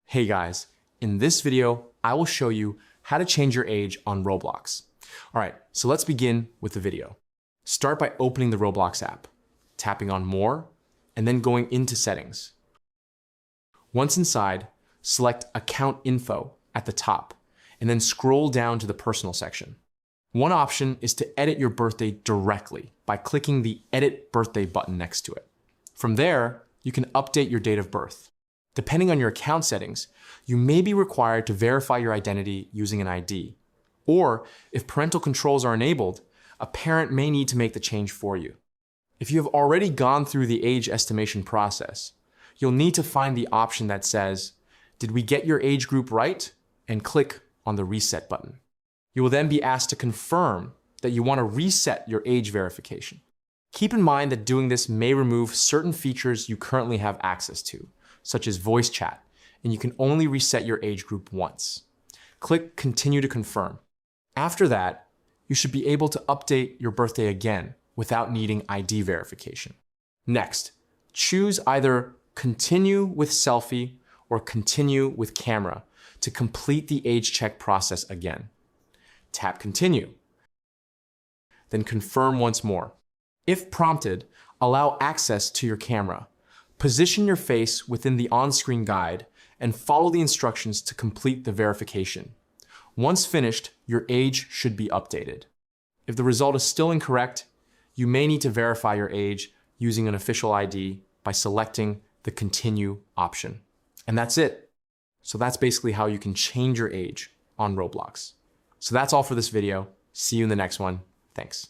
Hey guys, in this video, I will show you how to change your age on Roblox. All right, so let's begin with the video. Start by opening the Roblox app, tapping on More, and then going into Settings. Once inside, select Account Info at the top, and then scroll down to the Personal section. One option is to edit your birthday directly by clicking the Edit Birthday button next to it. From there, you can update your date of birth. Depending on your account settings, you may be required to verify your identity using an ID. Or, if parental controls are enabled, a parent may need to make the change for you. If you have already gone through the age estimation process, you'll need to find the option that says, "Did we get your age group right?" and click on the Reset button. You will then be asked to confirm that you want to reset your age verification. Keep in mind that doing this may remove certain features you currently have access to, such as voice chat, and you can only reset your age group once. Click Continue to confirm. After that, you should be able to update your birthday again without needing ID verification. Next, choose either Continue with Selfie or Continue with Camera to complete the age check process again. Tap Continue. Then confirm once more. If prompted, allow access to your camera. Position your face within the on-screen guide and follow the instructions to complete the verification. Once finished, your age should be updated. If the result is still incorrect, you may need to verify your age using an official ID by selecting the Continue option. And that's it. So that's basically how you can change your age on Roblox. So that's all for this video. See you in the next one. Thanks.